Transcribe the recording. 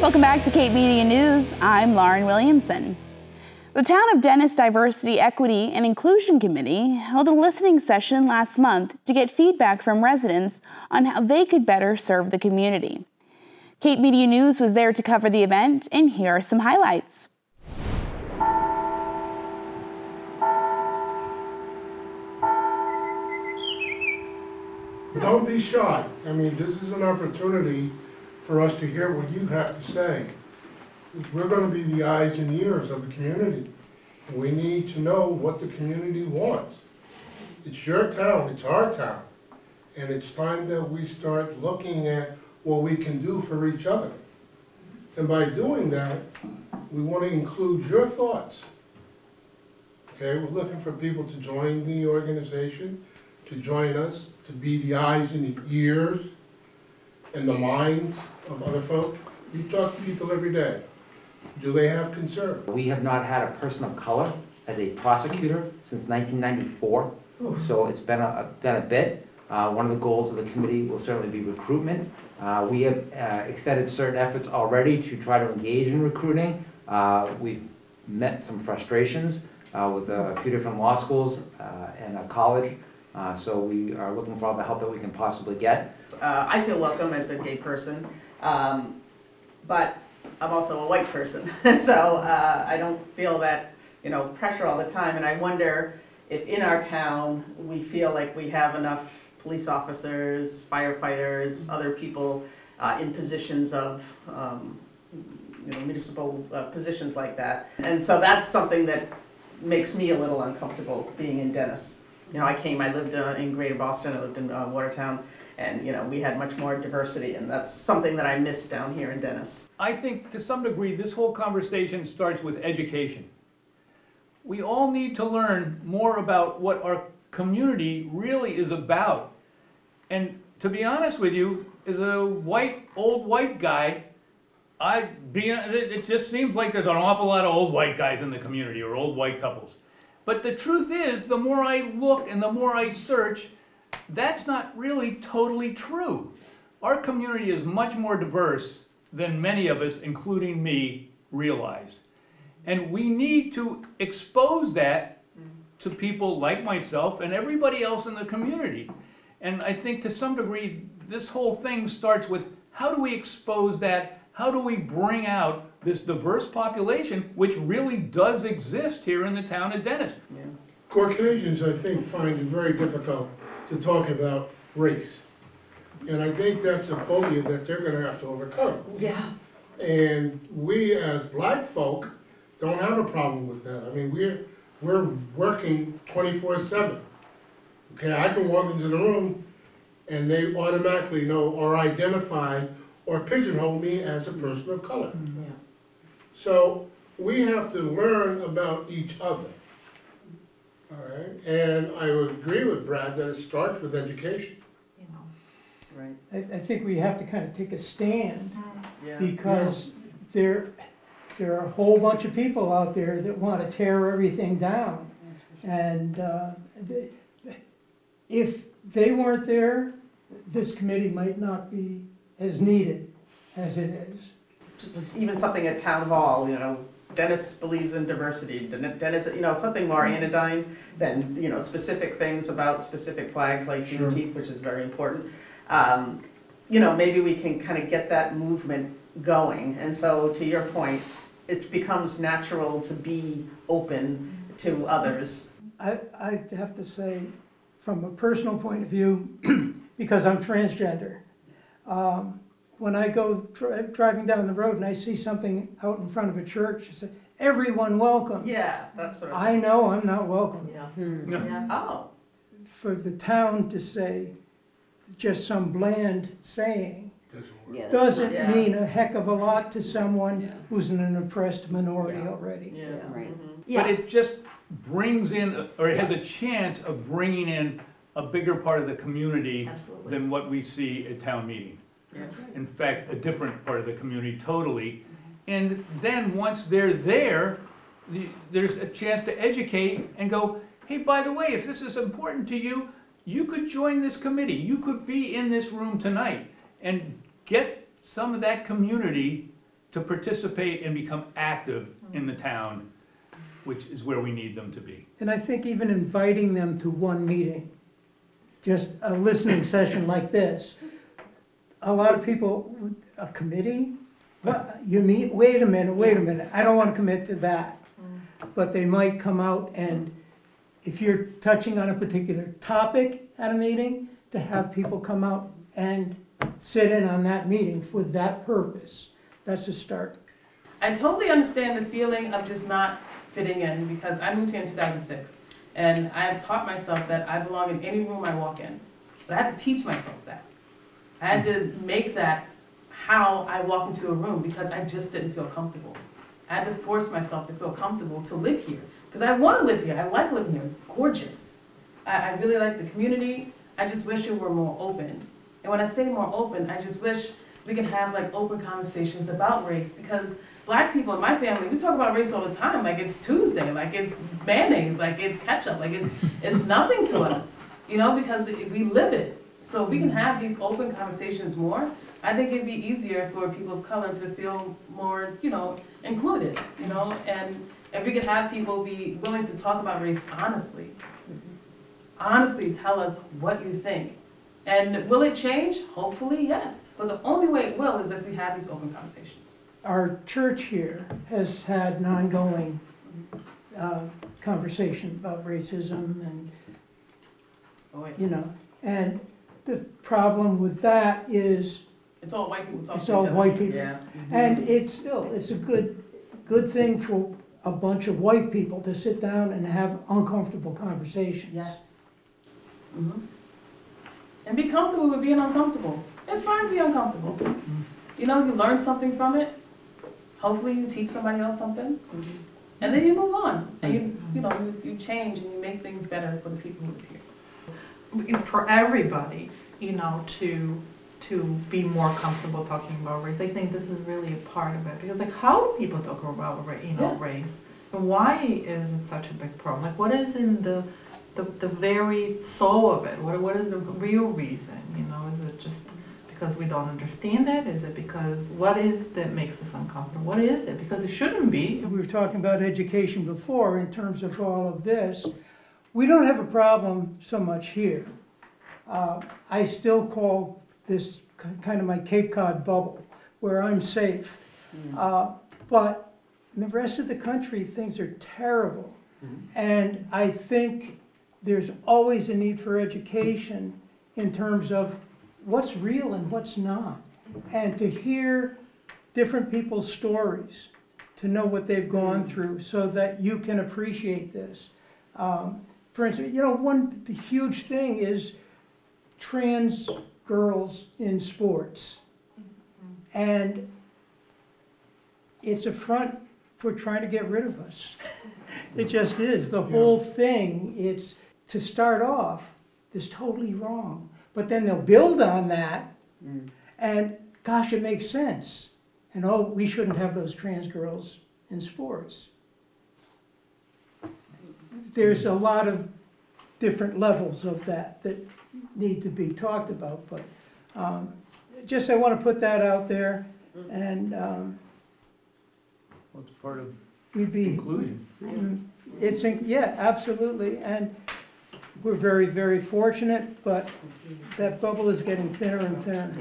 Welcome back to Cape Media News. I'm Lauren Williamson. The Town of Dennis Diversity, Equity, and Inclusion Committee held a listening session last month to get feedback from residents on how they could better serve the community. Cape Media News was there to cover the event, and here are some highlights. Don't be shy. I mean, this is an opportunity for us to hear what you have to say. We're going to be the eyes and ears of the community. And we need to know what the community wants. It's your town, it's our town. And it's time that we start looking at what we can do for each other. And by doing that, we want to include your thoughts. Okay, we're looking for people to join the organization, to join us, to be the eyes and the ears and the minds of other folk. You talk to people every day. Do they have concern? We have not had a person of color as a prosecutor since 1994, so it's been a bit. One of the goals of the committee will certainly be recruitment. We have extended certain efforts already to try to engage in recruiting. We've met some frustrations with a few different law schools and a college. So we are looking for all the help that we can possibly get. I feel welcome as a gay person, but I'm also a white person, so I don't feel that, pressure all the time. And I wonder if in our town we feel like we have enough police officers, firefighters, other people in positions of municipal positions like that. And so that's something that makes me a little uncomfortable being in Dennis. I lived in Greater Boston, I lived in Watertown, and we had much more diversity, and that's something that I miss down here in Dennis. I think to some degree this whole conversation starts with education. We all need to learn more about what our community really is about. And to be honest with you, as a old white guy, it just seems like there's an awful lot of old white guys in the community, or old white couples. But the truth is, the more I look and the more I search, that's not really totally true. Our community is much more diverse than many of us, including me, realize. And we need to expose that to people like myself and everybody else in the community. And I think to some degree, this whole thing starts with, how do we expose that? How do we bring out this diverse population, which really does exist here in the town of Dennis? Yeah. Caucasians, I think, find it very difficult to talk about race. And I think that's a phobia that they're going to have to overcome. Yeah. And we as black folk don't have a problem with that. I mean, we're working 24/7. Okay, I can walk into the room and they automatically know or identify or pigeonhole me as a person of color. Yeah. So we have to learn about each other. All right, and I would agree with Brad that it starts with education. Right. I think we have to kind of take a stand, Yeah. because there are a whole bunch of people out there that want to tear everything down. And if they weren't there, this committee might not be as needed as it is. Just even something at town hall, Dennis believes in diversity. Dennis, something more anodyne than, specific things about specific flags like Juneteenth, which is very important. Maybe we can kind of get that movement going. And so to your point, it becomes natural to be open to others. I have to say, from a personal point of view, because I'm transgender, when I go driving down the road and I see something out in front of a church, I say, everyone welcome. Yeah, that's sort of. I know I'm not welcome. Yeah. Yeah. Oh. For the town to say just some bland saying doesn't mean a heck of a lot to someone who's in an oppressed minority already. Yeah. Right. But it just brings in, or it has a chance of bringing in a bigger part of the community than what we see at town meeting. Yeah. In fact, a different part of the community totally. And then once they're there, there's a chance to educate and go, hey, by the way, if this is important to you, you could join this committee. You could be in this room tonight and get some of that community to participate and become active in the town, which is where we need them to be. And I think even inviting them to one meeting, just a listening session like this, a lot of people, a committee? What, you meet, wait a minute, I don't want to commit to that. But they might come out and, if you're touching on a particular topic at a meeting, to have people come out and sit in on that meeting for that purpose. That's a start. I totally understand the feeling of just not fitting in, because I moved here in 2006, and I have taught myself that I belong in any room I walk in. But I had to teach myself that. I had to make that how I walk into a room, because I just didn't feel comfortable. I had to force myself to feel comfortable to live here, because I want to live here. I like living here. It's gorgeous. I really like the community. I just wish it were more open. And when I say more open, I just wish we could have like open conversations about race, because Black people in my family, we talk about race all the time, like it's Tuesday, like it's mayonnaise, like it's ketchup, like it's nothing to us, you know, because we live it. So if we can have these open conversations more, I think it'd be easier for people of color to feel more, you know, included, you know, and if we could have people be willing to talk about race honestly, honestly tell us what you think. And will it change? Hopefully, yes. But the only way it will is if we have these open conversations. Our church here has had an ongoing conversation about racism and, you know, and the problem with that is It's all white people talking. it's all white people. Yeah. And it's a good thing for a bunch of white people to sit down and have uncomfortable conversations. Yes. Mm-hmm. And be comfortable with being uncomfortable. It's fine to be uncomfortable. You know, you learn something from it. Hopefully you teach somebody else something. And then you move on. And you change and you make things better for the people who live here. For everybody, you know, to be more comfortable talking about race. I think this is really a part of it, because like, how do people talk about race, and why is it such a big problem? Like, what is in the very soul of it? What is the real reason? You know, is it just because we don't understand it? Is it because what is that makes us uncomfortable? What is it? Because it shouldn't be. We were talking about education before in terms of all of this. We don't have a problem so much here. I still call this kind of my Cape Cod bubble, where I'm safe. But in the rest of the country, things are terrible. And I think there's always a need for education in terms of what's real and what's not. And to hear different people's stories, to know what they've gone through so that you can appreciate this. For instance, you know, one huge thing is trans girls in sports. And it's a front for trying to get rid of us. It just is. The whole thing, it's to start off, is totally wrong. But then they'll build on that, and gosh, it makes sense. And oh, we shouldn't have those trans girls in sports. There's a lot of different levels of that need to be talked about, but just I want to put that out there, and Well, it's part of we'd be inclusion. yeah, absolutely, and we're very, very fortunate, but that bubble is getting thinner and thinner.